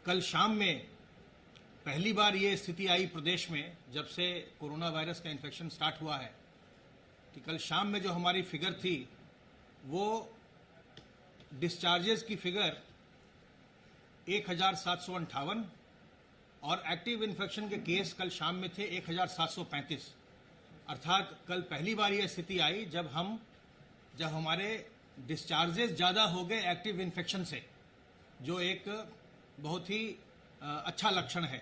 कल शाम में पहली बार ये स्थिति आई प्रदेश में जब से कोरोना वायरस का इन्फेक्शन स्टार्ट हुआ है कि कल शाम में जो हमारी फिगर थी वो डिस्चार्जेस की फिगर 1758 और एक्टिव इन्फेक्शन के केस कल शाम में थे 1735। अर्थात कल पहली बार यह स्थिति आई जब हमारे डिस्चार्जेस ज़्यादा हो गए एक्टिव इन्फेक्शन से, जो एक बहुत ही अच्छा लक्षण है।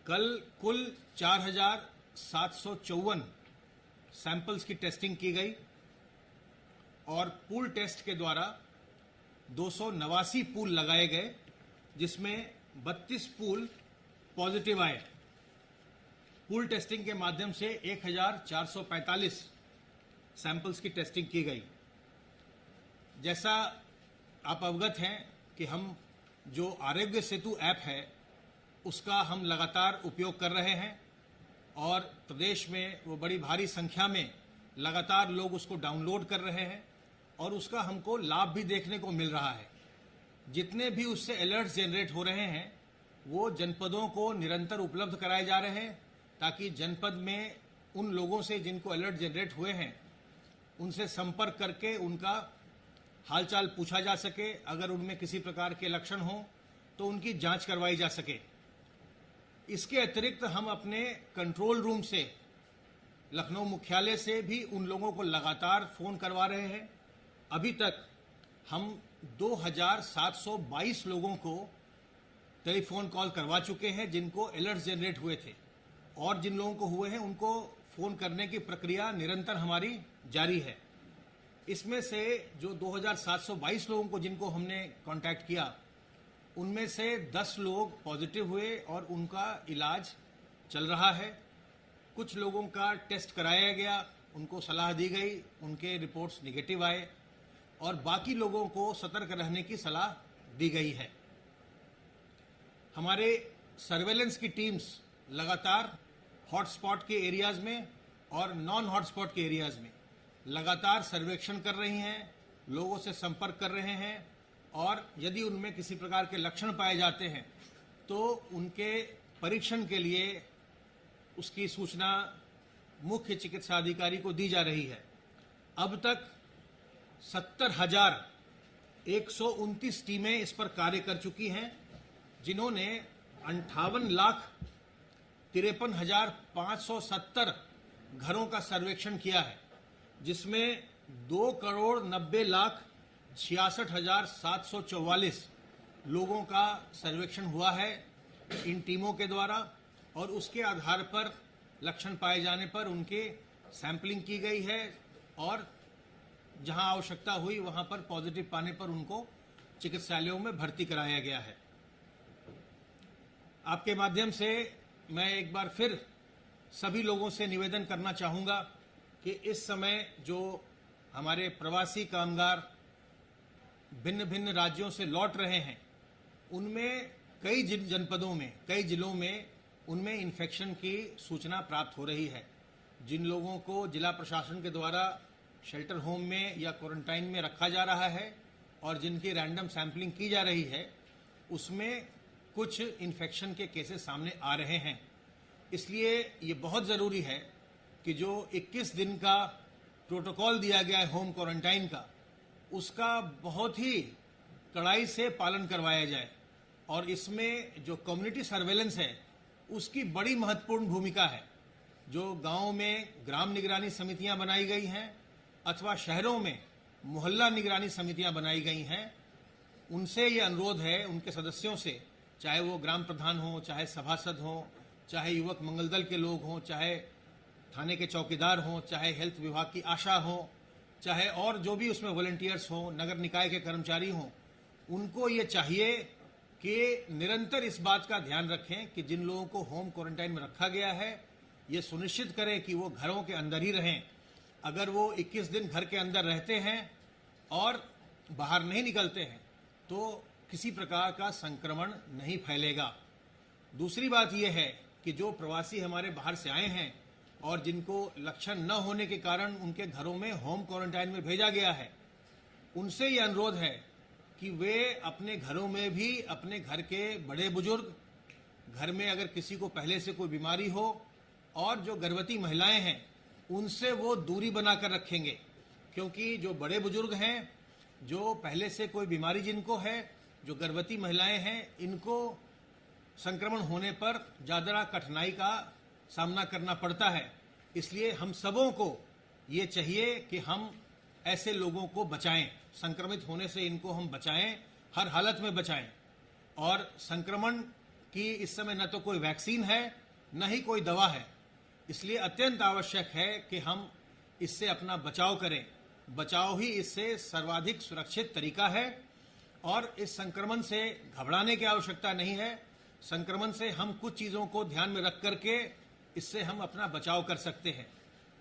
कल कुल 4754 सैंपल्स की टेस्टिंग की गई और पूल टेस्ट के द्वारा 289 पूल लगाए गए, जिसमें 32 पूल पॉजिटिव आए। पूल टेस्टिंग के माध्यम से 1445 सैंपल्स की टेस्टिंग की गई। जैसा आप अवगत हैं कि हम जो आरोग्य सेतु ऐप है उसका हम लगातार उपयोग कर रहे हैं और प्रदेश में वो बड़ी भारी संख्या में लगातार लोग उसको डाउनलोड कर रहे हैं और उसका हमको लाभ भी देखने को मिल रहा है। जितने भी उससे अलर्ट्स जनरेट हो रहे हैं वो जनपदों को निरंतर उपलब्ध कराए जा रहे हैं ताकि जनपद में उन लोगों से जिनको अलर्ट जनरेट हुए हैं उनसे संपर्क करके उनका हालचाल पूछा जा सके। अगर उनमें किसी प्रकार के लक्षण हों तो उनकी जांच करवाई जा सके। इसके अतिरिक्त हम अपने कंट्रोल रूम से, लखनऊ मुख्यालय से भी उन लोगों को लगातार फोन करवा रहे हैं। अभी तक हम 2722 लोगों को टेलीफोन कॉल करवा चुके हैं जिनको अलर्ट जनरेट हुए थे, और जिन लोगों को हुए हैं उनको फोन करने की प्रक्रिया निरंतर हमारी जारी है। इसमें से जो 2722 लोगों को जिनको हमने कांटेक्ट किया उनमें से 10 लोग पॉजिटिव हुए और उनका इलाज चल रहा है। कुछ लोगों का टेस्ट कराया गया, उनको सलाह दी गई, उनके रिपोर्ट्स निगेटिव आए और बाकी लोगों को सतर्क रहने की सलाह दी गई है। हमारे सर्वेलेंस की टीम्स लगातार हॉटस्पॉट के एरियाज में और नॉन हॉटस्पॉट के एरियाज में लगातार सर्वेक्षण कर रही हैं, लोगों से संपर्क कर रहे हैं और यदि उनमें किसी प्रकार के लक्षण पाए जाते हैं तो उनके परीक्षण के लिए उसकी सूचना मुख्य चिकित्सा अधिकारी को दी जा रही है। अब तक 70,129 टीमें इस पर कार्य कर चुकी हैं, जिन्होंने 58,53,570 घरों का सर्वेक्षण किया है, जिसमें 2,90,66,744 लोगों का सर्वेक्षण हुआ है इन टीमों के द्वारा, और उसके आधार पर लक्षण पाए जाने पर उनके सैंपलिंग की गई है और जहां आवश्यकता हुई वहां पर पॉजिटिव पाने पर उनको चिकित्सालयों में भर्ती कराया गया है। आपके माध्यम से मैं एक बार फिर सभी लोगों से निवेदन करना चाहूंगा कि इस समय जो हमारे प्रवासी कामगार भिन्न भिन्न राज्यों से लौट रहे हैं उनमें कई जनपदों में, कई जिलों में उनमें इन्फेक्शन की सूचना प्राप्त हो रही है। जिन लोगों को जिला प्रशासन के द्वारा शेल्टर होम में या क्वारंटाइन में रखा जा रहा है और जिनकी रैंडम सैंपलिंग की जा रही है उसमें कुछ इन्फेक्शन के केसेस सामने आ रहे हैं। इसलिए ये बहुत ज़रूरी है कि जो 21 दिन का प्रोटोकॉल दिया गया है होम क्वारंटाइन का, उसका बहुत ही कड़ाई से पालन करवाया जाए और इसमें जो कम्युनिटी सर्वेलेंस है उसकी बड़ी महत्वपूर्ण भूमिका है। जो गांवों में ग्राम निगरानी समितियां बनाई गई हैं अथवा शहरों में मोहल्ला निगरानी समितियां बनाई गई हैं, उनसे ये अनुरोध है, उनके सदस्यों से, चाहे वो ग्राम प्रधान हो, चाहे सभासद हो, चाहे युवक मंगल दल के लोग हों, चाहे थाने के चौकीदार हों, चाहे हेल्थ विभाग की आशा हो, चाहे और जो भी उसमें वॉलंटियर्स हों, नगर निकाय के कर्मचारी हों, उनको ये चाहिए कि निरंतर इस बात का ध्यान रखें कि जिन लोगों को होम क्वारंटाइन में रखा गया है ये सुनिश्चित करें कि वो घरों के अंदर ही रहें। अगर वो 21 दिन घर के अंदर रहते हैं और बाहर नहीं निकलते हैं तो किसी प्रकार का संक्रमण नहीं फैलेगा। दूसरी बात यह है कि जो प्रवासी हमारे बाहर से आए हैं और जिनको लक्षण न होने के कारण उनके घरों में होम क्वारंटाइन में भेजा गया है, उनसे ये अनुरोध है कि वे अपने घरों में भी अपने घर के बड़े बुजुर्ग, घर में अगर किसी को पहले से कोई बीमारी हो और जो गर्भवती महिलाएं हैं उनसे वो दूरी बनाकर रखेंगे, क्योंकि जो बड़े बुजुर्ग हैं, जो पहले से कोई बीमारी जिनको है, जो गर्भवती महिलाएं हैं, इनको संक्रमण होने पर ज़्यादा कठिनाई का सामना करना पड़ता है। इसलिए हम सबों को ये चाहिए कि हम ऐसे लोगों को बचाएं, संक्रमित होने से इनको हम बचाएं, हर हालत में बचाएं। और संक्रमण की इस समय न तो कोई वैक्सीन है न ही कोई दवा है, इसलिए अत्यंत आवश्यक है कि हम इससे अपना बचाव करें। बचाव ही इससे सर्वाधिक सुरक्षित तरीका है और इस संक्रमण से घबराने की आवश्यकता नहीं है। संक्रमण से हम कुछ चीज़ों को ध्यान में रख करके इससे हम अपना बचाव कर सकते हैं।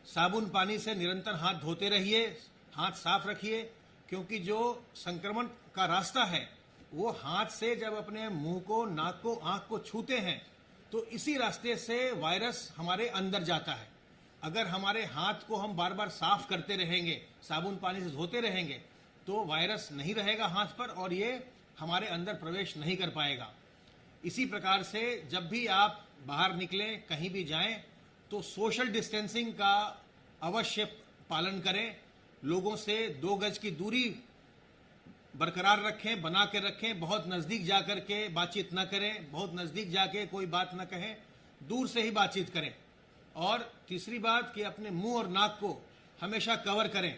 साबुन पानी से निरंतर हाथ धोते रहिए, हाथ साफ रखिए, क्योंकि जो संक्रमण का रास्ता है वो हाथ से जब अपने मुंह को, नाक को, आंख को छूते हैं तो इसी रास्ते से वायरस हमारे अंदर जाता है। अगर हमारे हाथ को हम बार बार साफ करते रहेंगे, साबुन पानी से धोते रहेंगे, तो वायरस नहीं रहेगा हाथ पर और ये हमारे अंदर प्रवेश नहीं कर पाएगा। इसी प्रकार से जब भी आप बाहर निकलें, कहीं भी जाएं, तो सोशल डिस्टेंसिंग का अवश्य पालन करें। लोगों से 2 गज की दूरी बरकरार रखें, बना के रखें। बहुत नज़दीक जाकर के बातचीत न करें, बहुत नज़दीक जाके कोई बात न कहें, दूर से ही बातचीत करें। और तीसरी बात कि अपने मुंह और नाक को हमेशा कवर करें,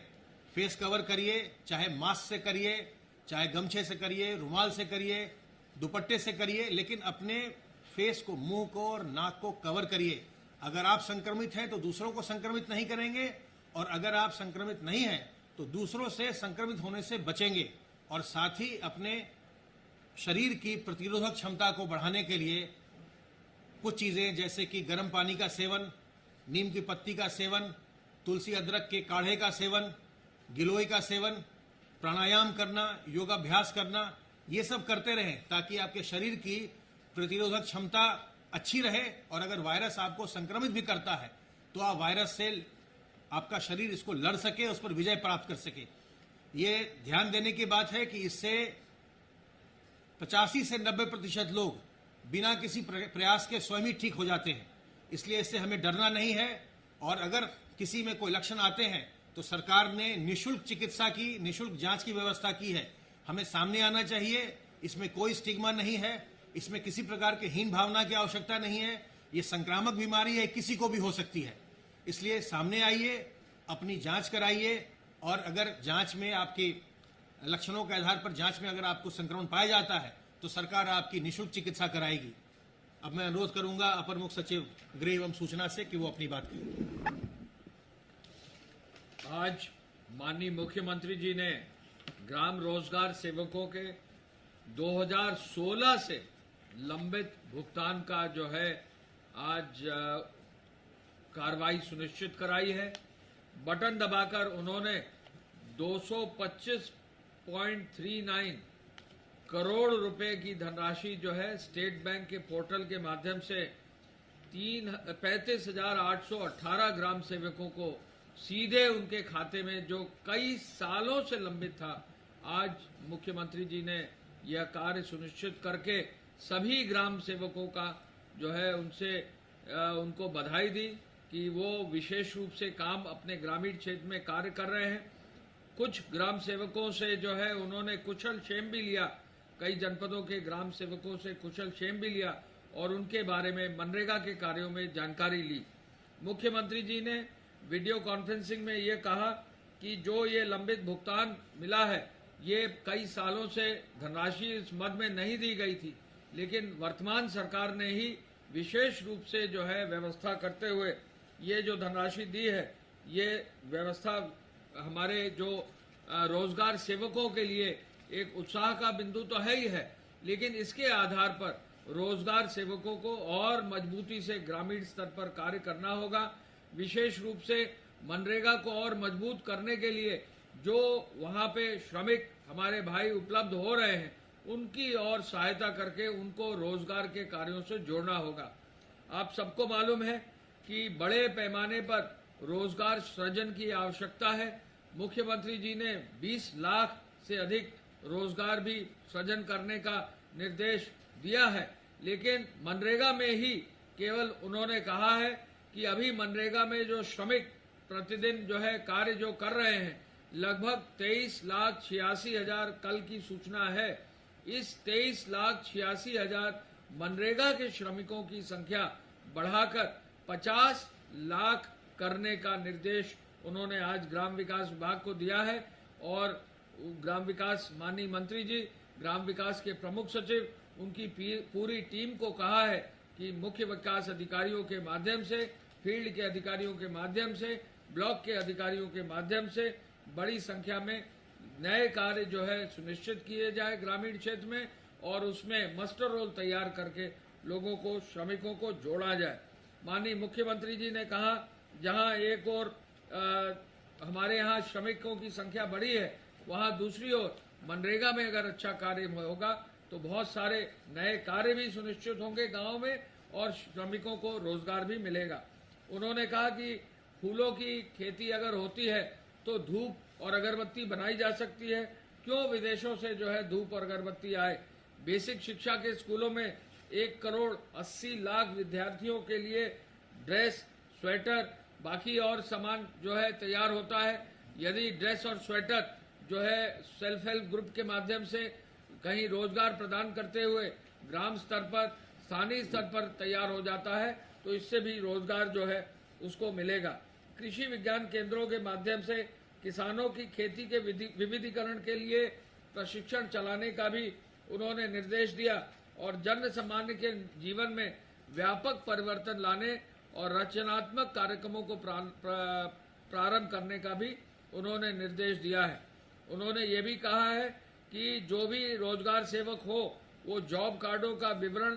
फेस कवर करिए, चाहे मास्क से करिए, चाहे गमछे से करिए, रुमाल से करिए, दुपट्टे से करिए, लेकिन अपने फेस को, मुंह को और नाक को कवर करिए। अगर आप संक्रमित हैं तो दूसरों को संक्रमित नहीं करेंगे और अगर आप संक्रमित नहीं हैं तो दूसरों से संक्रमित होने से बचेंगे। और साथ ही अपने शरीर की प्रतिरोधक क्षमता को बढ़ाने के लिए कुछ चीज़ें जैसे कि गर्म पानी का सेवन, नीम की पत्ती का सेवन, तुलसी अदरक के काढ़े का सेवन, गिलोय का सेवन, प्राणायाम करना, योगाभ्यास करना, ये सब करते रहें ताकि आपके शरीर की प्रतिरोधक क्षमता अच्छी रहे। और अगर वायरस आपको संक्रमित भी करता है तो आप वायरस से आपका शरीर इसको लड़ सके, उस पर विजय प्राप्त कर सके। ये ध्यान देने की बात है कि इससे 85 से 90% लोग बिना किसी प्रयास के स्वयं ही ठीक हो जाते हैं। इसलिए इससे हमें डरना नहीं है। और अगर किसी में कोई लक्षण आते हैं तो सरकार ने निःशुल्क चिकित्सा की, निःशुल्क जांच की व्यवस्था की है। हमें सामने आना चाहिए, इसमें कोई स्टिग्मा नहीं है, इसमें किसी प्रकार के हीन भावना की आवश्यकता नहीं है। ये संक्रामक बीमारी है, किसी को भी हो सकती है। इसलिए सामने आइए, अपनी जांच कराइए और अगर जांच में आपके लक्षणों के आधार पर जांच में अगर आपको संक्रमण पाया जाता है तो सरकार आपकी निःशुल्क चिकित्सा कराएगी। अब मैं अनुरोध करूंगा अपर मुख्य सचिव गृह एवं सूचना से कि वो अपनी बात करें। आज माननीय मुख्यमंत्री जी ने ग्राम रोजगार सेवकों के 2016 से लंबित भुगतान का जो है आज कार्रवाई सुनिश्चित कराई है। बटन दबाकर उन्होंने 225.39 करोड़ रुपए की धनराशि जो है स्टेट बैंक के पोर्टल के माध्यम से 35,818 ग्राम सेवकों को सीधे उनके खाते में, जो कई सालों से लंबित था, आज मुख्यमंत्री जी ने यह कार्य सुनिश्चित करके सभी ग्राम सेवकों का जो है उनको बधाई दी कि वो विशेष रूप से काम अपने ग्रामीण क्षेत्र में कार्य कर रहे हैं। कुछ ग्राम सेवकों से जो है उन्होंने कुशल क्षेम भी लिया, कई जनपदों के ग्राम सेवकों से कुशल क्षेम भी लिया और उनके बारे में मनरेगा के कार्यों में जानकारी ली। मुख्यमंत्री जी ने वीडियो कॉन्फ्रेंसिंग में ये कहा कि जो ये लंबित भुगतान मिला है, ये कई सालों से धनराशि इस मद में नहीं दी गई थी, लेकिन वर्तमान सरकार ने ही विशेष रूप से जो है व्यवस्था करते हुए ये जो धनराशि दी है, ये व्यवस्था हमारे जो रोजगार सेवकों के लिए एक उत्साह का बिंदु तो है ही है, लेकिन इसके आधार पर रोजगार सेवकों को और मजबूती से ग्रामीण स्तर पर कार्य करना होगा। विशेष रूप से मनरेगा को और मजबूत करने के लिए जो वहाँ पे श्रमिक हमारे भाई उपलब्ध हो रहे हैं, उनकी और सहायता करके उनको रोजगार के कार्यों से जोड़ना होगा। आप सबको मालूम है कि बड़े पैमाने पर रोजगार सृजन की आवश्यकता है। मुख्यमंत्री जी ने 20 लाख से अधिक रोजगार भी सृजन करने का निर्देश दिया है। लेकिन मनरेगा में ही केवल उन्होंने कहा है कि अभी मनरेगा में जो श्रमिक प्रतिदिन जो है कार्य जो कर रहे हैं, लगभग 23,86,000 कल की सूचना है। इस 23,86,000 मनरेगा के श्रमिकों की संख्या बढ़ाकर 50 लाख करने का निर्देश उन्होंने आज ग्राम विकास विभाग को दिया है। और ग्राम विकास माननीय मंत्री जी, ग्राम विकास के प्रमुख सचिव, उनकी पूरी टीम को कहा है कि मुख्य विकास अधिकारियों के माध्यम से, फील्ड के अधिकारियों के माध्यम से, ब्लॉक के अधिकारियों के माध्यम से बड़ी संख्या में नए कार्य जो है सुनिश्चित किए जाए ग्रामीण क्षेत्र में, और उसमें मास्टर रोल तैयार करके लोगों को, श्रमिकों को जोड़ा जाए। माननीय मुख्यमंत्री जी ने कहा, जहां एक और हमारे यहाँ श्रमिकों की संख्या बढ़ी है, वहां दूसरी ओर मनरेगा में अगर अच्छा कार्य होगा तो बहुत सारे नए कार्य भी सुनिश्चित होंगे गांव में, और श्रमिकों को रोजगार भी मिलेगा। उन्होंने कहा कि फूलों की खेती अगर होती है तो धूप और अगरबत्ती बनाई जा सकती है, क्यों विदेशों से जो है धूप और अगरबत्ती आए। बेसिक शिक्षा के स्कूलों में 1,80,00,000 विद्यार्थियों के लिए ड्रेस, स्वेटर, बाकी और सामान जो है तैयार होता है। यदि ड्रेस और स्वेटर जो है सेल्फ हेल्प ग्रुप के माध्यम से कहीं रोजगार प्रदान करते हुए ग्राम स्तर पर, स्थानीय स्तर पर तैयार हो जाता है, तो इससे भी रोजगार जो है उसको मिलेगा। कृषि विज्ञान केंद्रों के माध्यम से किसानों की खेती के विविधीकरण के लिए प्रशिक्षण चलाने का भी उन्होंने निर्देश दिया, और जन सामान्य के जीवन में व्यापक परिवर्तन लाने और रचनात्मक कार्यक्रमों को प्रारंभ करने का भी उन्होंने निर्देश दिया है। उन्होंने ये भी कहा है कि जो भी रोजगार सेवक हो वो जॉब कार्डों का विवरण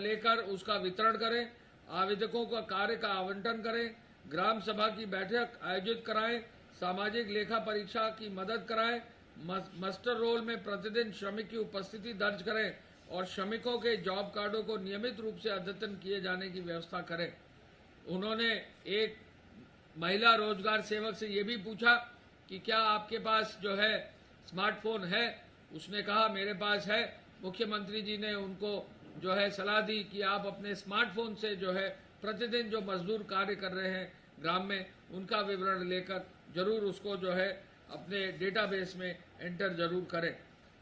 लेकर उसका वितरण करें, आवेदकों का कार्य का आवंटन करें, ग्राम सभा की बैठक आयोजित कराएं, सामाजिक लेखा परीक्षा की मदद कराएं, मास्टर रोल में प्रतिदिन श्रमिक की उपस्थिति दर्ज करें, और श्रमिकों के जॉब कार्डों को नियमित रूप से अद्यतन किए जाने की व्यवस्था करें। उन्होंने एक महिला रोजगार सेवक से ये भी पूछा कि क्या आपके पास जो है स्मार्टफोन है। उसने कहा मेरे पास है। मुख्यमंत्री जी ने उनको जो है सलाह दी कि आप अपने स्मार्टफोन से जो है प्रतिदिन जो मजदूर कार्य कर रहे हैं ग्राम में, उनका विवरण लेकर जरूर उसको जो है अपने डेटाबेस में एंटर जरूर करें।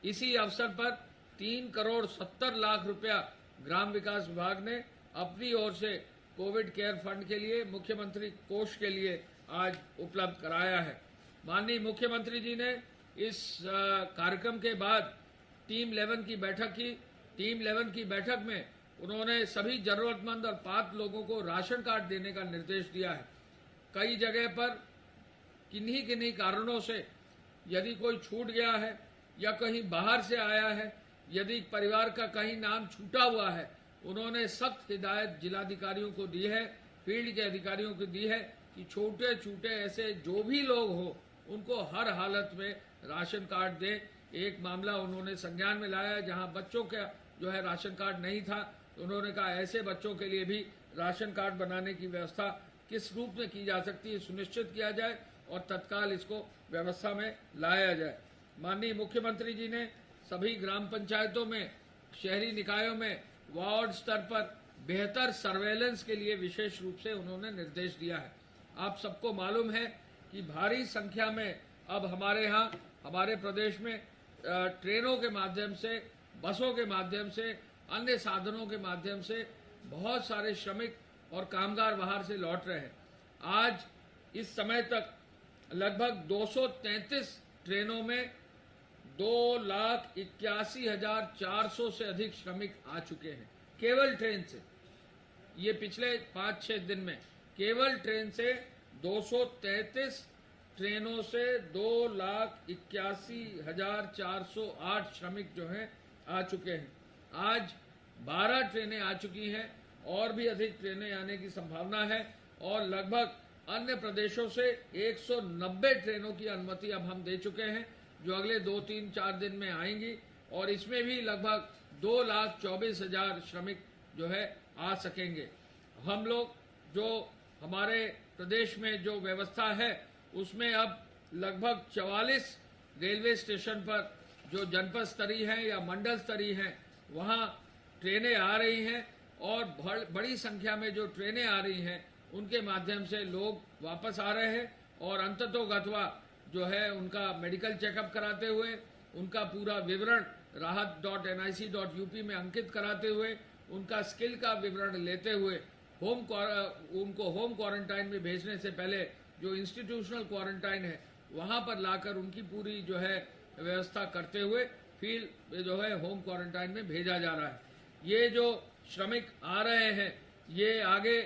इसी अवसर पर 3,70,00,000 रुपया ग्राम विकास विभाग ने अपनी ओर से कोविड केयर फंड के लिए, मुख्यमंत्री कोष के लिए आज उपलब्ध कराया है। माननीय मुख्यमंत्री जी ने इस कार्यक्रम के बाद टीम 11 की बैठक की। टीम 11 की बैठक में उन्होंने सभी जरूरतमंद और पात्र लोगों को राशन कार्ड देने का निर्देश दिया है। कई जगह पर किन्हीं किन्हीं कारणों से यदि कोई छूट गया है या कहीं बाहर से आया है, यदि परिवार का कहीं नाम छूटा हुआ है, उन्होंने सख्त हिदायत जिलाधिकारियों को दी है, फील्ड के अधिकारियों को दी है कि छोटे छोटे ऐसे जो भी लोग हो उनको हर हालत में राशन कार्ड दें। एक मामला उन्होंने संज्ञान में लाया जहां बच्चों का जो है राशन कार्ड नहीं था, तो उन्होंने कहा ऐसे बच्चों के लिए भी राशन कार्ड बनाने की व्यवस्था किस रूप में की जा सकती है सुनिश्चित किया जाए और तत्काल इसको व्यवस्था में लाया जाए। माननीय मुख्यमंत्री जी ने सभी ग्राम पंचायतों में, शहरी निकायों में वार्ड स्तर पर बेहतर सर्वेलेंस के लिए विशेष रूप से उन्होंने निर्देश दिया है। आप सबको मालूम है कि भारी संख्या में अब हमारे यहाँ, हमारे प्रदेश में ट्रेनों के माध्यम से, बसों के माध्यम से, अन्य साधनों के माध्यम से बहुत सारे श्रमिक और कामगार बाहर से लौट रहे हैं। आज इस समय तक लगभग 233 ट्रेनों में 2,81,400 से अधिक श्रमिक आ चुके हैं केवल ट्रेन से। ये पिछले 5-6 दिन में केवल ट्रेन से 233 ट्रेनों से 2,81,408 श्रमिक जो हैं आ चुके हैं। आज 12 ट्रेनें आ चुकी हैं और भी अधिक ट्रेनें आने की संभावना है, और लगभग अन्य प्रदेशों से 190 ट्रेनों की अनुमति अब हम दे चुके हैं जो अगले 2-3-4 दिन में आएंगी, और इसमें भी लगभग 2,24,000 श्रमिक जो है आ सकेंगे। हम लोग जो हमारे प्रदेश में जो व्यवस्था है उसमें अब लगभग 44 रेलवे स्टेशन पर जो जनपद स्तरीय हैं या मंडल स्तरीय हैं वहाँ ट्रेनें आ रही हैं और बड़ी संख्या में जो ट्रेनें आ रही हैं उनके माध्यम से लोग वापस आ रहे हैं और अंततोगत्वा जो है उनका मेडिकल चेकअप कराते हुए उनका पूरा विवरण rahat.nic.up में अंकित कराते हुए उनका स्किल का विवरण लेते हुए उनको होम क्वारंटाइन में भेजने से पहले जो इंस्टीट्यूशनल क्वारंटाइन है वहां पर लाकर उनकी पूरी जो है व्यवस्था करते हुए फिर जो है होम क्वारंटाइन में भेजा जा रहा है। ये जो श्रमिक आ रहे हैं ये आगे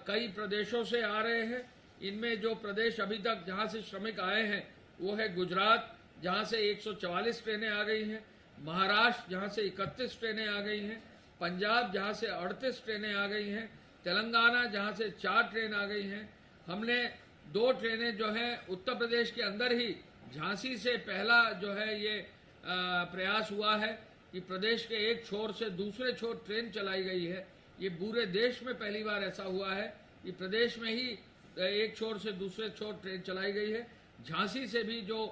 कई प्रदेशों से आ रहे हैं। इनमें जो प्रदेश अभी तक जहां से श्रमिक आए हैं वो है गुजरात, जहां से 144 ट्रेनें आ गई हैं, महाराष्ट्र जहां से 31 ट्रेनें आ गई हैं, पंजाब जहां से 38 ट्रेनें आ गई हैं, तेलंगाना जहां से 4 ट्रेन आ गई हैं। हमने 2 ट्रेनें जो है उत्तर प्रदेश के अंदर ही झांसी से पहला जो है ये प्रयास हुआ है कि प्रदेश के एक छोर से दूसरे छोर ट्रेन चलाई गई है। ये पूरे देश में पहली बार ऐसा हुआ है कि प्रदेश में ही एक छोर से दूसरे छोर ट्रेन चलाई गई है। झांसी से भी जो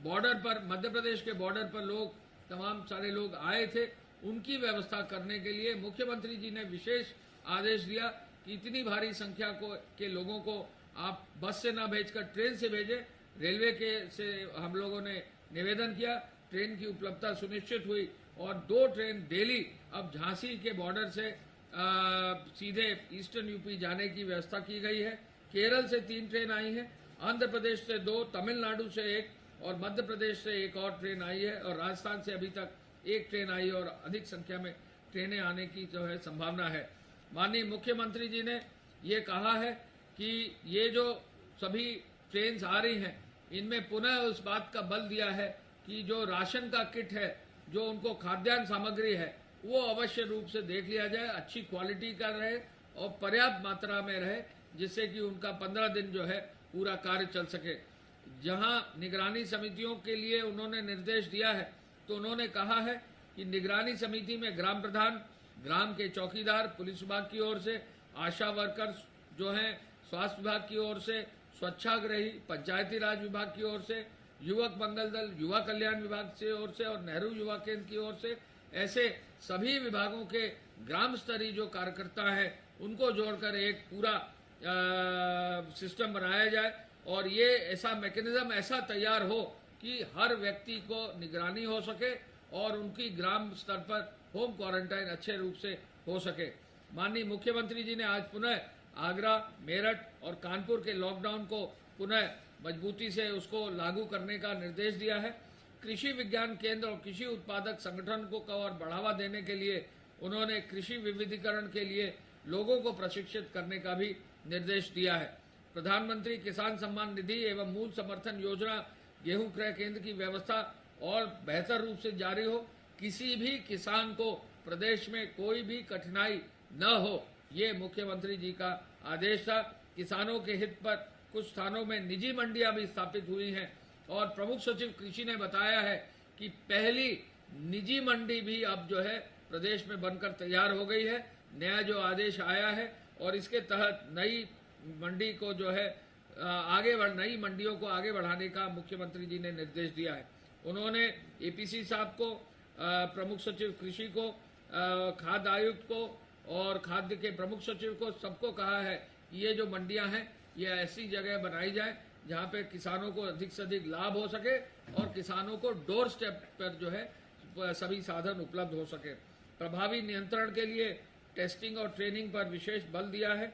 बॉर्डर पर मध्य प्रदेश के बॉर्डर पर लोग तमाम सारे लोग आए थे उनकी व्यवस्था करने के लिए मुख्यमंत्री जी ने विशेष आदेश दिया कि इतनी भारी संख्या के लोगों को आप बस से ना भेजकर ट्रेन से भेजें। रेलवे के से हम लोगों ने निवेदन किया, ट्रेन की उपलब्धता सुनिश्चित हुई और 2 ट्रेन डेली अब झांसी के बॉर्डर से सीधे ईस्टर्न यूपी जाने की व्यवस्था की गई है। केरल से 3 ट्रेन आई है, आंध्र प्रदेश से 2, तमिलनाडु से 1 और मध्य प्रदेश से 1 और ट्रेन आई है और राजस्थान से अभी तक 1 ट्रेन आई है और अधिक संख्या में ट्रेनें आने की जो है संभावना है। माननीय मुख्यमंत्री जी ने ये कहा है कि ये जो सभी ट्रेन आ रही हैं इनमें पुनः उस बात का बल दिया है कि जो राशन का किट है, जो उनको खाद्यान्न सामग्री है, वो अवश्य रूप से देख लिया जाए, अच्छी क्वालिटी का रहे और पर्याप्त मात्रा में रहे, जिससे कि उनका 15 दिन जो है पूरा कार्य चल सके। जहां निगरानी समितियों के लिए उन्होंने निर्देश दिया है तो उन्होंने कहा है कि निगरानी समिति में ग्राम प्रधान, ग्राम के चौकीदार, पुलिस विभाग की ओर से आशा वर्कर्स जो हैं, स्वास्थ्य विभाग की ओर से स्वच्छाग्रही, पंचायती राज विभाग की ओर से, युवक मंगल दल, युवा कल्याण विभाग की ओर से और नेहरू युवा केंद्र की ओर से, ऐसे सभी विभागों के ग्राम स्तरीय जो कार्यकर्ता है उनको जोड़कर एक पूरा सिस्टम बनाया जाए और ये ऐसा मैकेनिज्म ऐसा तैयार हो कि हर व्यक्ति को निगरानी हो सके और उनकी ग्राम स्तर पर होम क्वारंटाइन अच्छे रूप से हो सके। माननीय मुख्यमंत्री जी ने आज पुनः आगरा, मेरठ और कानपुर के लॉकडाउन को पुनः मजबूती से उसको लागू करने का निर्देश दिया है। कृषि विज्ञान केंद्र और कृषि उत्पादक संगठन को और बढ़ावा देने के लिए उन्होंने कृषि विविधीकरण के लिए लोगों को प्रशिक्षित करने का भी निर्देश दिया है। प्रधानमंत्री किसान सम्मान निधि एवं मूल समर्थन योजना गेहूं क्रय केंद्र की व्यवस्था और बेहतर रूप से जारी हो, किसी भी किसान को प्रदेश में कोई भी कठिनाई न हो, ये मुख्यमंत्री जी का आदेश था। किसानों के हित पर कुछ स्थानों में निजी मंडियां भी स्थापित हुई हैं और प्रमुख सचिव कृषि ने बताया है कि पहली निजी मंडी भी अब जो है प्रदेश में बनकर तैयार हो गई है। नया जो आदेश आया है और इसके तहत नई मंडी को जो है नई मंडियों को आगे बढ़ाने का मुख्यमंत्री जी ने निर्देश दिया है। उन्होंने एपीसी साहब को, प्रमुख सचिव कृषि को, खाद्य आयुक्त को और खाद्य के प्रमुख सचिव को सबको कहा है कि ये जो मंडियां हैं ये ऐसी जगह बनाई जाए जहां पे किसानों को अधिक से अधिक लाभ हो सके और किसानों को डोर स्टेप पर जो है सभी साधन उपलब्ध हो सके। प्रभावी नियंत्रण के लिए टेस्टिंग और ट्रेनिंग पर विशेष बल दिया है।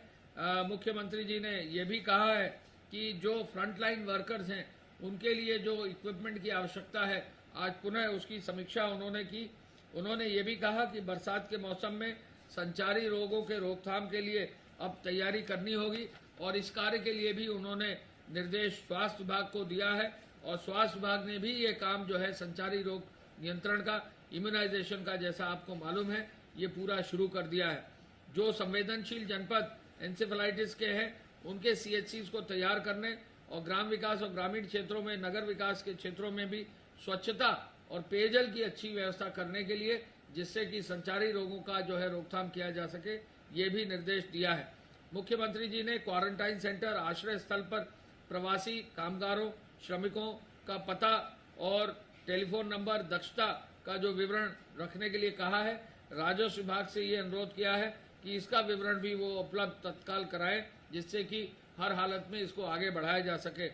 मुख्यमंत्री जी ने यह भी कहा है कि जो फ्रंटलाइन वर्कर्स हैं उनके लिए जो इक्विपमेंट की आवश्यकता है आज पुनः उसकी समीक्षा उन्होंने की। उन्होंने ये भी कहा कि बरसात के मौसम में संचारी रोगों के रोकथाम के लिए अब तैयारी करनी होगी और इस कार्य के लिए भी उन्होंने निर्देश स्वास्थ्य विभाग को दिया है और स्वास्थ्य विभाग ने भी ये काम जो है संचारी रोग नियंत्रण का, इम्यूनाइजेशन का, जैसा आपको मालूम है, ये पूरा शुरू कर दिया है। जो संवेदनशील जनपद एंसेफेलाइटिस के हैं उनके सीएचसीज को तैयार करने और ग्राम विकास और ग्रामीण क्षेत्रों में, नगर विकास के क्षेत्रों में भी स्वच्छता और पेयजल की अच्छी व्यवस्था करने के लिए, जिससे कि संचारी रोगों का जो है रोकथाम किया जा सके, ये भी निर्देश दिया है। मुख्यमंत्री जी ने क्वारंटाइन सेंटर, आश्रय स्थल पर प्रवासी कामगारों, श्रमिकों का पता और टेलीफोन नंबर, दक्षता का जो विवरण रखने के लिए कहा है। राजस्व विभाग से ये अनुरोध किया है कि इसका विवरण भी वो उपलब्ध तत्काल कराएं, जिससे कि हर हालत में इसको आगे बढ़ाया जा सके।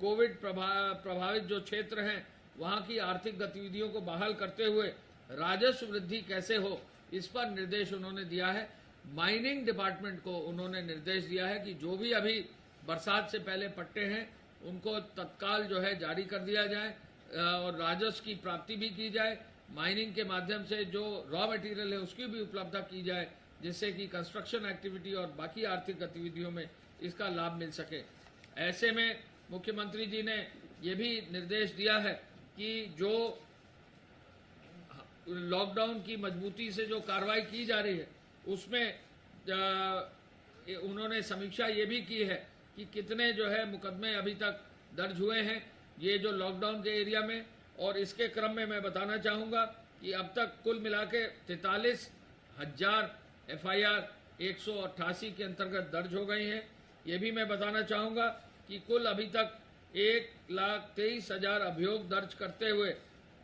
कोविड प्रभावित जो क्षेत्र हैं वहां की आर्थिक गतिविधियों को बहाल करते हुए राजस्व वृद्धि कैसे हो, इस पर निर्देश उन्होंने दिया है। माइनिंग डिपार्टमेंट को उन्होंने निर्देश दिया है कि जो भी अभी बरसात से पहले पट्टे हैं उनको तत्काल जो है जारी कर दिया जाए और राजस्व की प्राप्ति भी की जाए। माइनिंग के माध्यम से जो रॉ मटेरियल है उसकी भी उपलब्धता की जाए, जिससे कि कंस्ट्रक्शन एक्टिविटी और बाकी आर्थिक गतिविधियों में इसका लाभ मिल सके। ऐसे में मुख्यमंत्री जी ने ये भी निर्देश दिया है कि जो लॉकडाउन की मजबूती से जो कार्रवाई की जा रही है उसमें उन्होंने समीक्षा ये भी की है कि कितने जो है मुकदमे अभी तक दर्ज हुए हैं ये जो लॉकडाउन के एरिया में। और इसके क्रम में मैं बताना चाहूंगा कि अब तक कुल मिला के 43,000 FIR 188 के अंतर्गत दर्ज हो गई हैं। ये भी मैं बताना चाहूंगा कि कुल अभी तक 1,23,000 अभियोग दर्ज करते हुए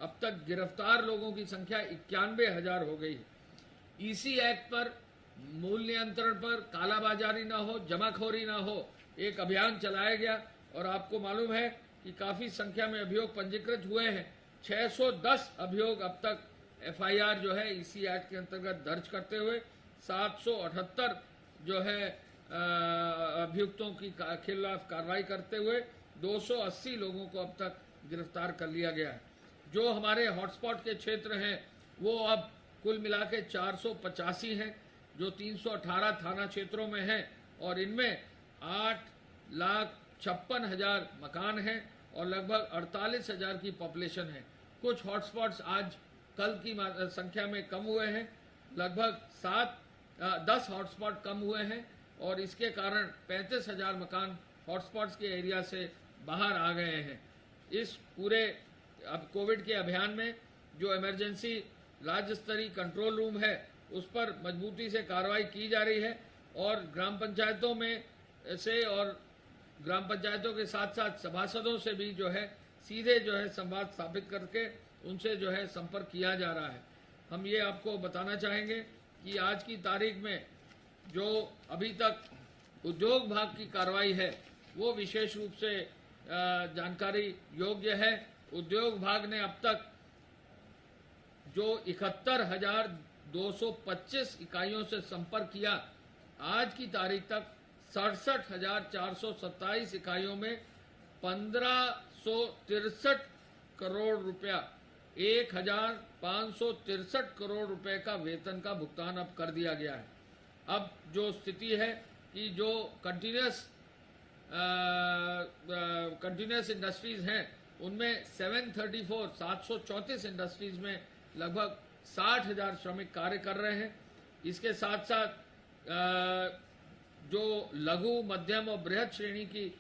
अब तक गिरफ्तार लोगों की संख्या 91,000 हो गई है। EC एक्ट पर, मूल्य नियंत्रण पर, कालाबाजारी ना हो, जमाखोरी ना हो, एक अभियान चलाया गया और आपको मालूम है कि काफी संख्या में अभियोग पंजीकृत हुए हैं। 610 अभियोग अब तक FIR जो है EC एक्ट के अंतर्गत दर्ज करते हुए 778 जो है अभियुक्तों की खिलाफ कार्रवाई करते हुए 280 लोगों को अब तक गिरफ्तार कर लिया गया है। जो हमारे हॉटस्पॉट के क्षेत्र हैं वो अब कुल मिला के 485 हैं, जो 318 थाना क्षेत्रों में हैं और इनमें 8,56,000 मकान हैं और लगभग 48,000 की पॉपुलेशन है। कुछ हॉटस्पॉट्स आज कल की संख्या में कम हुए हैं, लगभग 10 हॉटस्पॉट कम हुए हैं और इसके कारण 35,000 मकान हॉटस्पॉट्स के एरिया से बाहर आ गए हैं। इस पूरे अब कोविड के अभियान में जो इमरजेंसी राज्य स्तरीय कंट्रोल रूम है उस पर मजबूती से कार्रवाई की जा रही है और ग्राम पंचायतों में से और ग्राम पंचायतों के साथ साथ सभासदों से भी जो है सीधे जो है संवाद स्थापित करके उनसे जो है संपर्क किया जा रहा है। हम ये आपको बताना चाहेंगे कि आज की तारीख में जो अभी तक उद्योग विभाग की कार्रवाई है वो विशेष रूप से जानकारी योग्य है। उद्योग विभाग ने अब तक जो 71,225 इकाइयों से संपर्क किया, आज की तारीख तक 67,427 इकाइयों में 1,563 करोड़ रुपया 1,563 करोड़ रुपए का वेतन का भुगतान अब कर दिया गया है। अब जो स्थिति है कि जो कंटिन्यूस इंडस्ट्रीज हैं उनमें 734 इंडस्ट्रीज में लगभग 60,000 श्रमिक कार्य कर रहे हैं। इसके साथ साथ जो लघु, मध्यम और बृहद श्रेणी की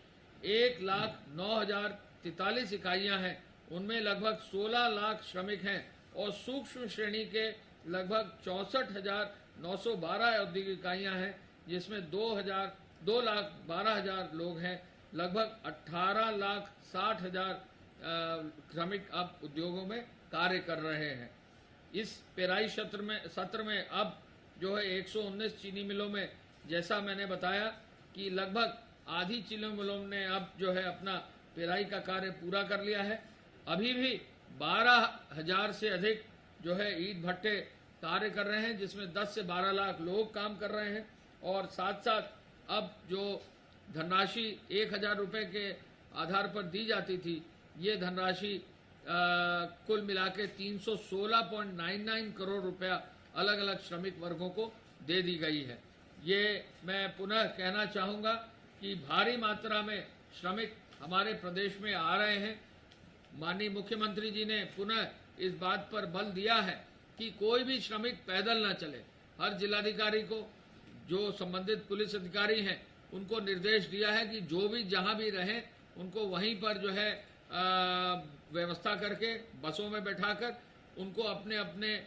1,09,043 इकाइयां हैं उनमें लगभग 16 लाख श्रमिक हैं और सूक्ष्म श्रेणी के लगभग 64,912 औद्योगिक इकाइयां हैं जिसमें 2,12,000 लोग हैं। लगभग 18,60,000 श्रमिक अब उद्योगों में कार्य कर रहे हैं। इस पेराई सत्र में अब जो है 119 चीनी मिलों में, जैसा मैंने बताया कि लगभग आधी चीनी मिलों ने अब जो है अपना पेराई का कार्य पूरा कर लिया है। अभी भी 12,000 से अधिक जो है ईंट भट्टे कार्य कर रहे हैं जिसमें 10 से 12 लाख लोग काम कर रहे हैं और साथ साथ अब जो धनराशि 1,000 रुपए के आधार पर दी जाती थी ये धनराशि कुल मिला के 316.99 करोड़ रुपया अलग अलग श्रमिक वर्गों को दे दी गई है। ये मैं पुनः कहना चाहूंगा कि भारी मात्रा में श्रमिक हमारे प्रदेश में आ रहे हैं। माननीय मुख्यमंत्री जी ने पुनः इस बात पर बल दिया है कि कोई भी श्रमिक पैदल न चले। हर जिलाधिकारी को, जो संबंधित पुलिस अधिकारी हैं, उनको निर्देश दिया है कि जो भी जहां भी रहें उनको वहीं पर जो है व्यवस्था करके बसों में बैठाकर उनको अपने अपने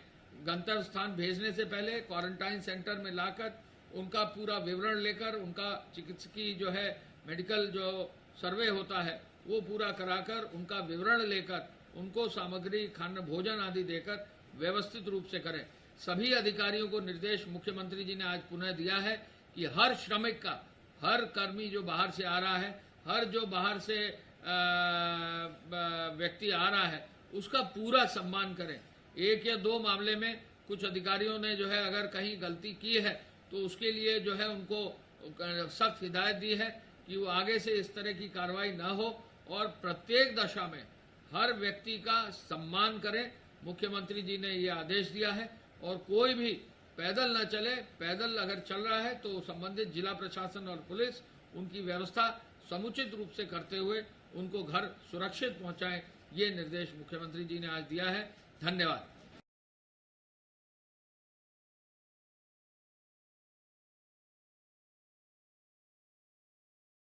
गंतव्य स्थान भेजने से पहले क्वारंटाइन सेंटर में लाकर उनका पूरा विवरण लेकर उनका चिकित्सकीय जो है मेडिकल जो सर्वे होता है वो पूरा कराकर उनका विवरण लेकर उनको सामग्री खाना भोजन आदि देकर व्यवस्थित रूप से करें। सभी अधिकारियों को निर्देश मुख्यमंत्री जी ने आज पुनः दिया है कि हर श्रमिक का, हर कर्मी जो बाहर से आ रहा है, हर जो बाहर से व्यक्ति आ रहा है, उसका पूरा सम्मान करें। एक या दो मामले में कुछ अधिकारियों ने जो है अगर कहीं गलती की है तो उसके लिए जो है उनको सख्त हिदायत दी है कि वो आगे से इस तरह की कार्रवाई न हो और प्रत्येक दशा में हर व्यक्ति का सम्मान करें। मुख्यमंत्री जी ने ये आदेश दिया है और कोई भी पैदल न चले। पैदल अगर चल रहा है तो संबंधित जिला प्रशासन और पुलिस उनकी व्यवस्था समुचित रूप से करते हुए उनको घर सुरक्षित पहुंचाएं। ये निर्देश मुख्यमंत्री जी ने आज दिया है। धन्यवाद।